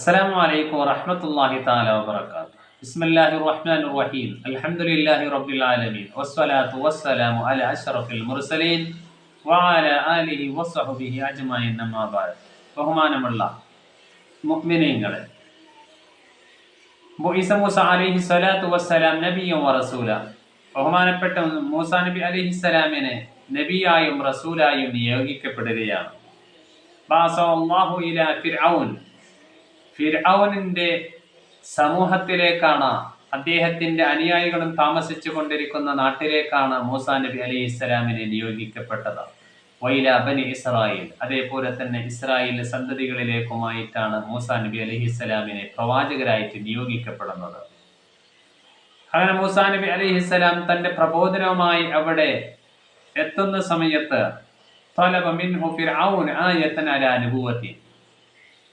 السلام عليكم ورحمة الله تعالى وبركاته. بسم الله الرحمن الرحيم. الحمد لله رب العالمين والصلاة والسلام على أشرف المرسلين وعلى آله وصحبه أجمعين أما بعد. ബഹുമാനമുള്ള മുഅ്മിനീങ്ങളെ, ബുഇസ മൂസ അലൈഹി സ്വലാത്തു വസ്സലാം നബിയും വറസൂല, ബഹുമാനപ്പെട്ട മൂസ നബി അലൈഹിസ്സലാമിനെ നബിയായും റസൂലായും നിയോഗിക്കപ്പെടുകയാണ്. ബഅസഹു ഇലാ ഫിർഔൻ, ഫിർഔനിന്റെ സമൂഹത്തിലേക്കാണ്, അദ്ദേഹത്തിന്റെ അനുയായികളും താമസിച്ചു കൊണ്ടിരിക്കുന്ന നാട്ടിലേക്കാണ് മൂസാ നബി അലൈഹിസ്സലാമിനെ നിയോഗിക്കപ്പെട്ടത്. വൈല ബനി ഇസ്രായേൽ, അതേപോലെ തന്നെ ഇസ്രായേലിലെ സന്തതികളിലേക്കുമായിട്ടാണ് മൂസാ നബി അലൈഹിസ്സലാമിനെ പ്രവാചകരായിട്ട് നിയോഗിക്കപ്പെടുന്നത്. അങ്ങനെ മൂസാ നബി അലൈഹിസ്സലാം തന്റെ പ്രബോധനവുമായി അവിടെ എത്തുന്ന സമയത്ത് തലബ മിൻഹു ഫിർഔൻ ആയതൻ അലാ നബുവതി,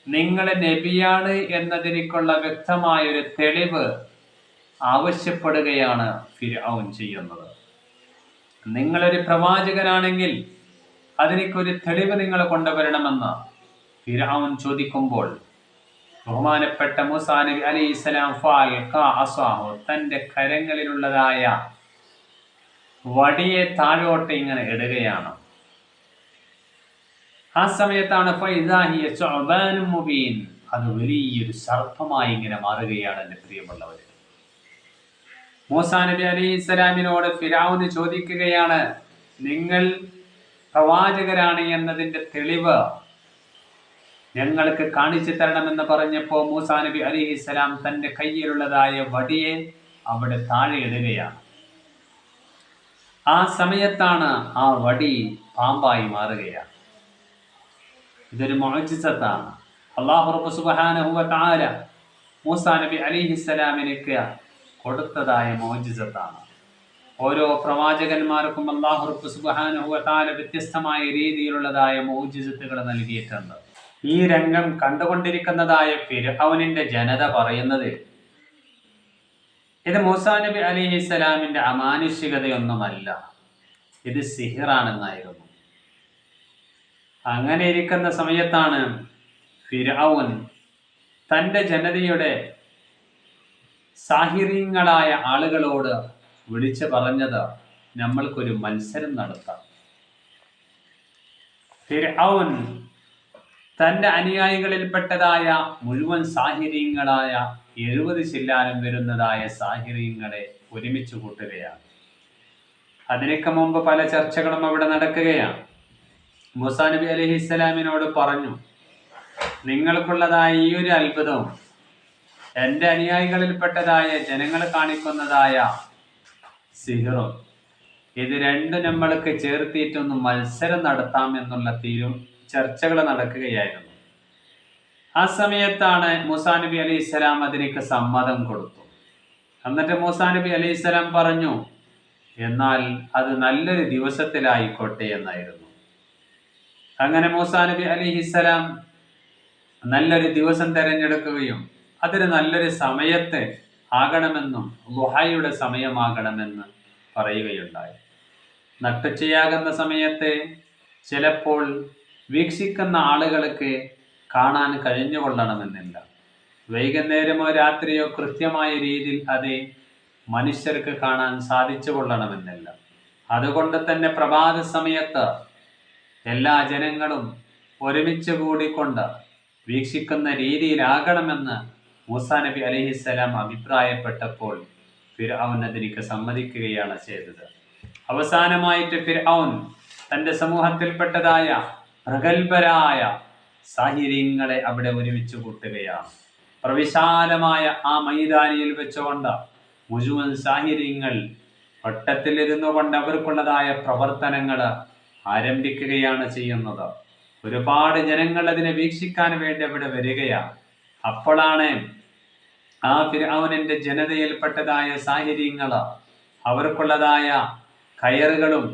നിങ്ങളെ നബിയാണ് എന്നതിനുള്ള വ്യക്തമായൊരു തെളിവ് ആവശ്യപ്പെടുകയാണ് ഫിർഔൻ ചെയ്യുന്നത്. നിങ്ങളൊരു പ്രവാചകനാണെങ്കിൽ അതിനൊരു തെളിവ് നിങ്ങൾ കൊണ്ടുവരണമെന്ന് ഫിർഔൻ ചോദിക്കുമ്പോൾ ബഹുമാനപ്പെട്ട മൂസാ നബി അലൈഹിസ്സലാം തന്റെ കരങ്ങളിലുള്ളതായ വടിയെ താഴോട്ട് ഇങ്ങനെ ഇടുകയാണ്. ആ സമയത്താണ് അത് വലിയൊരു സർപ്പമായി ഇങ്ങനെ മാറുകയാണ്. എന്റെ പ്രിയമുള്ളവര്, മൂസാ നബി അലൈഹിസ്സലാമിനോട് ഫിർഔൻ ചോദിക്കുകയാണ്, നിങ്ങൾ പ്രവാചകരാണ് എന്നതിന്റെ തെളിവ് ഞങ്ങൾക്ക് കാണിച്ചു തരണമെന്ന് പറഞ്ഞപ്പോ മൂസാ നബി അലൈഹിസ്സലാം തന്റെ കയ്യിലുള്ളതായ വടിയെ അവിടെ താഴെ ഇടുകയാണ്. ആ സമയത്താണ് ആ വടി പാമ്പായി മാറുകയാണ്. ഇതൊരു മുഅ്ജിസത്താണ്. അല്ലാഹു റബ്ബ് സുബ്ഹാനഹു വ തആല മൂസാ നബി അലൈഹിസ്സലാമിനക്ക് കൊടുത്തതായ മുഅ്ജിസത്താണ്. ഓരോ പ്രവാചകന്മാർക്കും അല്ലാഹു റബ്ബ് സുബ്ഹാനഹു വ തആല വ്യത്യസ്തമായ രീതിയിലുള്ളതായ മുഅ്ജിസത്തുകൾ നൽകിയിട്ടുണ്ട്. ഈ രംഗം കണ്ടുകൊണ്ടിരിക്കുന്നതായ ഫിർഔനിന്റെ ജനത പറയുന്നത്, ഇത് മൂസാ നബി അലൈഹിസ്സലാമിന്റെ അമാനുഷികതയൊന്നുമല്ല, ഇത് സിഹിറാണെന്നായിരുന്നു. അങ്ങനെ ഇരിക്കുന്ന സമയത്താണ് ഫിർഔൻ തന്റെ ജനതയുടെ സാഹിര്യങ്ങളായ ആളുകളോട് വിളിച്ചു പറഞ്ഞത്, നമ്മൾക്കൊരു മത്സരം നടത്താം. ഫിർഔൻ തന്റെ അനുയായികളിൽപ്പെട്ടതായ മുഴുവൻ സാഹിര്യങ്ങളായ 70 ചില്ലാനം വരുന്നതായ സാഹിര്യങ്ങളെ ഒരുമിച്ച് കൂട്ടുകയാണ്. അതിനൊക്കെ മുമ്പ് പല ചർച്ചകളും അവിടെ നടക്കുകയാണ്. മൂസാ നബി അലൈഹിസ്സലാമിനോട് പറഞ്ഞു, നിങ്ങൾക്കുള്ളതായ ഈ ഒരു അത്ഭുതവും എൻ്റെ അനുയായികളിൽപ്പെട്ടതായ ജനങ്ങൾ കാണിക്കുന്നതായ സിഹിറും, ഇത് രണ്ടും നമ്മൾക്ക് ചേർത്തിയിട്ടൊന്ന് മത്സരം നടത്താം എന്നുള്ള ചർച്ചകൾ നടക്കുകയായിരുന്നു. ആ സമയത്താണ് മൂസാ നബി അലൈഹിസ്സലാം അതിനൊക്കെ സമ്മതം കൊടുത്തു. എന്നിട്ട് മൂസാ നബി അലൈഹിസ്സലാം പറഞ്ഞു, എന്നാൽ അത് നല്ലൊരു ദിവസത്തിലായിക്കോട്ടെ എന്നായിരുന്നു. അങ്ങനെ മൂസാ നബി അലൈഹിസ്സലാം നല്ലൊരു ദിവസം തിരഞ്ഞെടുക്കുകയും അതൊരു നല്ലൊരു സമയത്ത് ആകണമെന്നും ളുഹയുടെ സമയമാകണമെന്ന് പറയുകയുണ്ടായി. നട്ടുച്ചയാകുന്ന സമയത്ത് ചിലപ്പോൾ വീക്ഷിക്കുന്ന ആളുകൾക്ക് കാണാൻ കഴിഞ്ഞുകൊള്ളണമെന്നില്ല. വൈകുന്നേരമോ രാത്രിയോ കൃത്യമായ രീതിയിൽ അത് മനുഷ്യർക്ക് കാണാൻ സാധിച്ചു കൊള്ളണമെന്നില്ല. അതുകൊണ്ട് തന്നെ പ്രഭാത സമയത്ത് എല്ലാ ജനങ്ങളും ഒരുമിച്ച് കൂടിക്കൊണ്ട് വീക്ഷിക്കുന്ന രീതിയിലാകണമെന്ന് മൂസാ നബി അലൈഹിസ്സലാം അഭിപ്രായപ്പെട്ടപ്പോൾ ഫിർഔൻ അതിലേക്ക് സമ്മതിക്കുകയാണ് ചെയ്തത്. അവസാനമായിട്ട് ഫിർഔൻ തന്റെ സമൂഹത്തിൽപ്പെട്ടതായ പ്രഗത്ഭരായ സാഹിര്യങ്ങളെ അവിടെ ഒരുമിച്ച് കൂട്ടുകയാണ്. പ്രവിശാലമായ ആ മൈതാനിയിൽ വെച്ചുകൊണ്ട് മുഴുവൻ സാഹിര്യങ്ങൾ വട്ടത്തിലിരുന്നു കൊണ്ട് അവർക്കുള്ളതായ പ്രവർത്തനങ്ങൾ ആരംഭിക്കുകയാണ് ചെയ്യുന്നത്. ഒരുപാട് ജനങ്ങൾ അതിനെ വീക്ഷിക്കാൻ വേണ്ടി അവിടെ വരികയാണ്. അപ്പോഴാണ് ആ ഫിർഔനിന്റെ ജനതയിൽപ്പെട്ടതായ സാഹിര്യങ്ങൾ അവർക്കുള്ളതായ കയറുകളും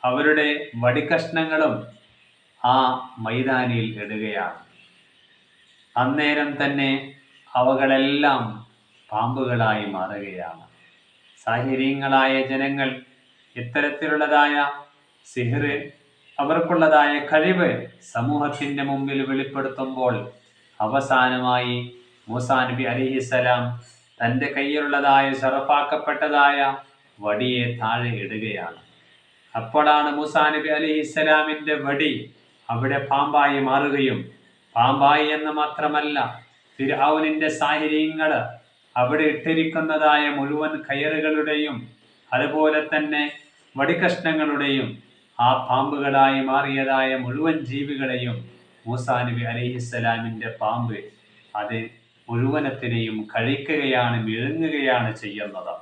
അവരുടെ വടികഷ്ണങ്ങളും ആ മൈതാനിയിൽ ഇടുകയാണ്. അന്നേരം തന്നെ അവകളെല്ലാം പാമ്പുകളായി മാറുകയാണ്. സാഹിര്യങ്ങളായ ജനങ്ങൾ ഇത്തരത്തിലുള്ളതായ സിഹിറ്, അവർക്കുള്ളതായ കഴിവ് സമൂഹത്തിന്റെ മുമ്പിൽ വെളിപ്പെടുത്തുമ്പോൾ അവസാനമായി മൂസാ നബി അലൈഹിസ്സലാം തൻ്റെ കയ്യിലുള്ളതായ ശറഫാക്കപ്പെട്ടതായ വടിയെ താഴെ ഇടുകയാണ്. അപ്പോഴാണ് മൂസാ നബി അലൈഹിസ്സലാമിൻ്റെ വടി അവിടെ പാമ്പായി മാറുകയും, പാമ്പായി എന്ന് മാത്രമല്ല, ഫിർഔനിന്റെ സാഹിര്യങ്ങൾ അവിടെ ഇട്ടിരിക്കുന്നതായ മുഴുവൻ കയറുകളുടെയും അതുപോലെ തന്നെ വടികഷ്ണങ്ങളുടെയും ആ പാമ്പുകളായി മാറിയതായ മുഴുവൻ ജീവികളെയും മൂസാ നബി അലൈഹിസ്സലാമിൻ്റെ പാമ്പ് അത് മുഴുവനത്തിനെയും കഴിക്കുകയാണ്, വിഴുങ്ങുകയാണ് ചെയ്യുന്നത്.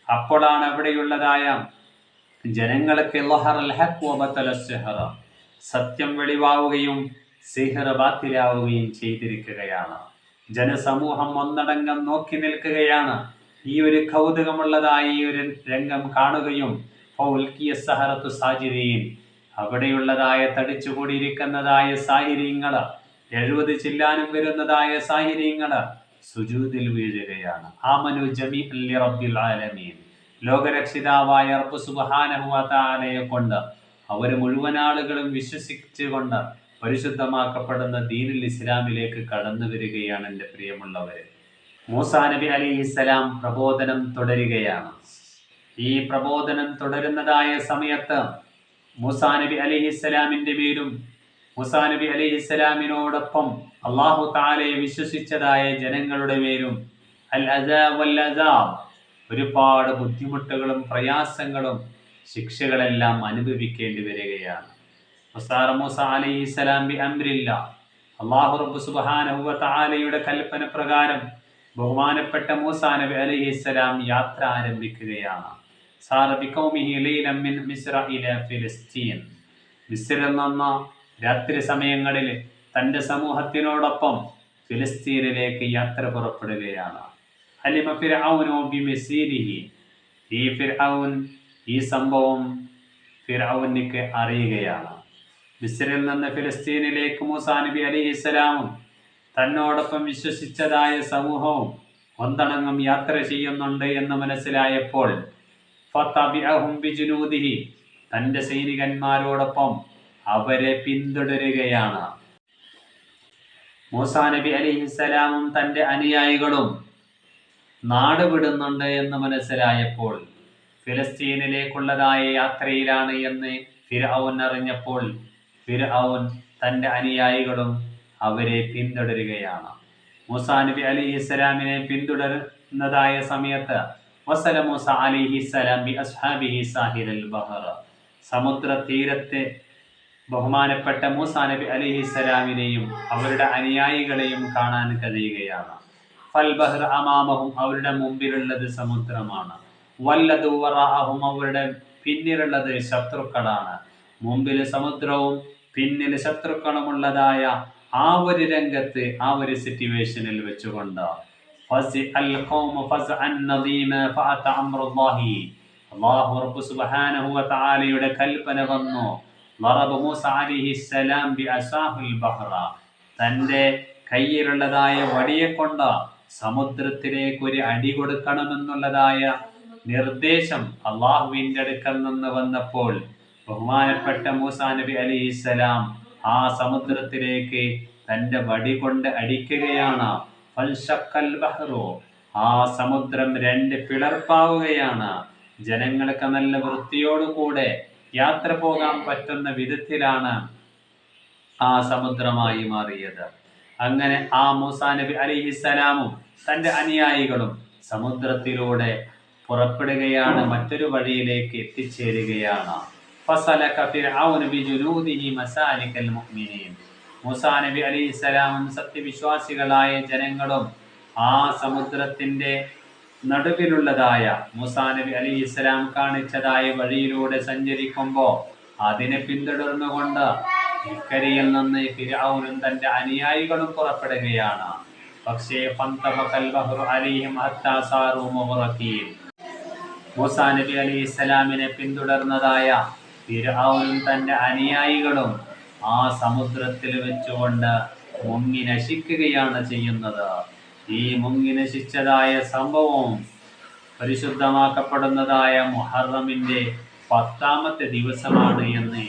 അപ്പോഴാണ് അവിടെയുള്ളതായ ജനങ്ങൾക്ക് സത്യം വെളിവാവുകയും സിഹർ ബാത്തിലാവുകയും ചെയ്തിരിക്കുകയാണ്. ജനസമൂഹം ഒന്നടങ്കം നോക്കി നിൽക്കുകയാണ്. ഈ ഒരു കൗതുകമുള്ളതായ ഈ ഒരു രംഗം കാണുകയും അവിടെയുള്ളതായ തടിച്ചുകൂടിയിരിക്കുന്നതായ സാഹിര്യങ്ങള് 70 ചില്ലാനും വരുന്നതായ സാഹിര്യങ്ങള് സുജൂദിൽ വീഴുകയാണ്. ആമനു ജമീഅൻ ലിറബ്ബിൽ ആലമീൻ, ലോകരക്ഷിതാവായ റബ്ബ് സുബ്ഹാനഹു വ തആലയെ കൊണ്ട് അവർ മുഴുവൻ ആളുകളും വിശ്വസിച്ചുകൊണ്ട് പരിശുദ്ധമാക്കപ്പെടുന്ന ദീനുൽ ഇസ്ലാമിലേക്ക് കടന്നു വരികയാണ്. എൻ്റെ പ്രിയമുള്ളവരെ, മൂസാ നബി അലൈഹിസ്സലാം പ്രബോധനം തുടരുകയാണ്. ഈ പ്രബോധനം തുടരുന്നതായ സമയത്ത് മൂസാ നബി അലൈഹിസ്സലാമിൻ്റെ പേരും മൂസാ നബി അലൈഹിസ്സലാമിനോടൊപ്പം അല്ലാഹു തആലയെ വിശ്വസിച്ചതായ ജനങ്ങളുടെ പേരും ഒരുപാട് ബുദ്ധിമുട്ടുകളും പ്രയാസങ്ങളും ശിക്ഷകളെല്ലാം അനുഭവിക്കേണ്ടി വരികയാണ്. മൂസാ അലൈഹിസ്സലാം ബി അംരില്ല, അല്ലാഹു റബ്ബ് സുബ്ഹാനഹു വ തആലയുടെ കൽപ്പന പ്രകാരം ബഹുമാനപ്പെട്ട മൂസാ നബി അലൈഹിസ്സലാം യാത്ര ആരംഭിക്കുകയാണ്. സാറ ബിഖൗമിഹി ലൈലൻ മിൻ മിസ്ര ഇലാ ഫിലിസ്തീൻ, മിസ്രിൽ നിന്ന് രാത്രി സമയങ്ങളിൽ തൻ്റെ സമൂഹത്തിനോടൊപ്പം ഫിലിസ്തീനിലേക്ക് യാത്ര പുറപ്പെടുകയാണ്. അലിമ ഫിർഔനു ബിമിസ്രിഹി, ഈ ഫിർഔൻ ഈ സംഭവം ഫിർഔനിക്ക് അറിയുകയാണ്. മിസ്രിൽ നിന്ന് ഫിലിസ്തീനിലേക്ക് മൂസാ നബി അലൈഹിസ്സലാമും തന്നോടൊപ്പം വിശ്വസിച്ചതായ സമൂഹവും ഒന്നടങ്കം യാത്ര ചെയ്യുന്നുണ്ട് എന്ന് മനസ്സിലായപ്പോൾ ഫതബിഅഹും ബിജുനൂദിഹി, തൻ്റെ സൈനികന്മാരോടൊപ്പം അവരെ പിന്തുടരുകയാണ്. മൂസാ നബി അലൈഹിസ്സലാമും തൻ്റെ അനുയായികളും നാട് വിടുന്നുണ്ട് എന്ന് മനസ്സിലായപ്പോൾ, ഫിലിസ്തീനിലേക്കുള്ളതായ യാത്രയിലാണ് എന്ന് ഫിർഔൻ അറിഞ്ഞപ്പോൾ ഫിർഔൻ തൻ്റെ അനുയായികളും അവരെ പിന്തുടരുകയാണ്. മൂസാ നബി അലൈഹിസ്സലാമിനെ പിന്തുടരുന്നതായ സമയത്ത് വസല മൂസ അലൈഹിസ്സലാം ബി അസ്ഹാബിഹി സാഹിലൽ ബഹർ, സമുദ്ര തീരത്തെ ബഹുമാനപ്പെട്ട മൂസാ നബി അലൈഹിസ്സലാമിനെയും അവരുടെ അനുയായികളെയും കാണാൻ കഴിയുകയാണ്. ഫൽ ബഹർ അമാമഹും, അവരുടെ മുമ്പിലുള്ളത് സമുദ്രമാണ്. വല്ലദു വറാഅഹും, അവരുടെ പിന്നിലുള്ളത് ശത്രുക്കളാണ്. മുമ്പിൽ സമുദ്രവും പിന്നിൽ ശത്രുക്കളുമുള്ളതായ ആ ഒരു രംഗത്ത്, ആ ഒരു സിറ്റുവേഷനിൽ വെച്ചുകൊണ്ട് അല്ലാഹു റബ്ബ് സുബ്ഹാനഹു വ തആലയുടെ കൽപ്പന വന്നു. മൂസാ അലൈഹിസ്സലാം ബിഅസാഹിൽ ബഹ്റ, തൻ്റെ കയ്യിലുള്ളതായ വടിയെ കൊണ്ട് സമുദ്രത്തിലേക്ക് ഒരു അടി കൊടുക്കണമെന്നുള്ളതായ നിർദ്ദേശം അള്ളാഹുവിൻ്റെ അടുക്കൽ നിന്ന് വന്നപ്പോൾ ബഹുമാനപ്പെട്ട മൂസാ നബി അലൈഹിസ്സലാം ആ സമുദ്രത്തിലേക്ക് തൻ്റെ വടി കൊണ്ട് അടിക്കുകയാണ്. ഫൻശഖൽ ബഹ്റു, ആ സമുദ്രം 2 പിളർപ്പാവുകയാണ്. ജനങ്ങൾക്ക് നല്ല വൃത്തിയോടുകൂടെ യാത്ര പോകാൻ പറ്റുന്ന വിധത്തിലാണ് ആ സമുദ്രമായി മാറിയത്. അങ്ങനെ ആ മൂസാ നബി അലൈഹിസ്സലാമും തൻ്റെ അനുയായികളും സമുദ്രത്തിലൂടെ പുറപ്പെടുകയാണ്, മറ്റൊരു വഴിയിലേക്ക് എത്തിച്ചേരുകയാണ്. ഫസലക ഫിർഔന ബിജുനൂദിഹി മസാലികൽ മുഅ്മിനീൻ, മൂസാ നബി അലൈഹിസ്സലാമും സത്യവിശ്വാസികളായ ജനങ്ങളും ആ സമുദ്രത്തിൻ്റെ നടുവിലുള്ളതായ മൂസാ നബി അലൈഹിസ്സലാം കാണിച്ചതായ വഴിയിലൂടെ സഞ്ചരിക്കുമ്പോൾ അതിനെ പിന്തുടർന്നുകൊണ്ട് ഇക്കരയിൽ നിന്ന് ഫിർഔനും തൻ്റെ അനുയായികളും പുറപ്പെടുകയാണ്. പക്ഷേ മൂസാ നബി അലൈഹിസ്സലാമിനെ പിന്തുടർന്നതായ ഫിർഔനും തൻ്റെ അനുയായികളും ആ സമുദ്രത്തിൽ വെച്ചുകൊണ്ട് മുങ്ങി നശിക്കുകയാണ് ചെയ്യുന്നത്. ഈ മുങ്ങി നശിച്ചതായ സംഭവം പരിശുദ്ധമാക്കപ്പെടുന്നതായ മുഹറമിൻ്റെ 10ാമത്തെ ദിവസമാണ് എന്ന്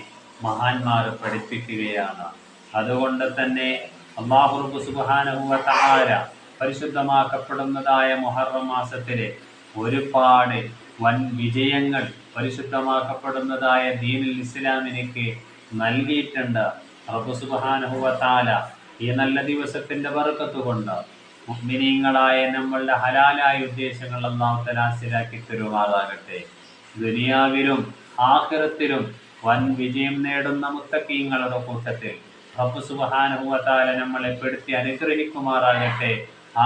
മഹാന്മാർ പഠിപ്പിക്കുകയാണ്. അതുകൊണ്ട് തന്നെ അല്ലാഹു റബ്ബ് സുബ്ഹാനഹു വ തആല പരിശുദ്ധമാക്കപ്പെടുന്നതായ മുഹറം മാസത്തിലെ ഒരുപാട് വൻ വിജയങ്ങൾ പരിശുദ്ധമാക്കപ്പെടുന്നതായ ദീനുൽ ഇസ്ലാമിലേക്ക് നൽകിയിട്ടുണ്ട്. റബ്ബ് സുബ്ഹാനഹു വ തആല ഈ നല്ല ദിവസത്തിന്റെ ബർക്കത്ത് കൊണ്ട് മുഅ്മിനീങ്ങളായ നമ്മളുടെ ഹലാലായ ഉദ്ദേശങ്ങൾ അല്ലാഹു തആല ഹാസിലാക്കി തരുമാറാകട്ടെ. ദുനിയാവിലും ആഖിറത്തിലും വൻ വിജയം നേടുന്ന മുത്തഖീങ്ങളുടെ കൂട്ടത്തിൽ റബ്ബ് സുബ്ഹാനഹു വ തആല നമ്മളെ പെടുത്തി അനുഗ്രഹിക്കുമാറാകട്ടെ.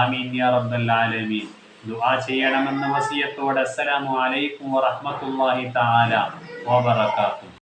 ആമീൻ യാ റബ്ബൽ ആലമീൻ. ദുആ ചെയ്യണമെന്ന വസിയത്തോടെ അസ്സലാമു അലൈക്കും വറഹ്മത്തുള്ളാഹി തആല വബറകാതുഹു.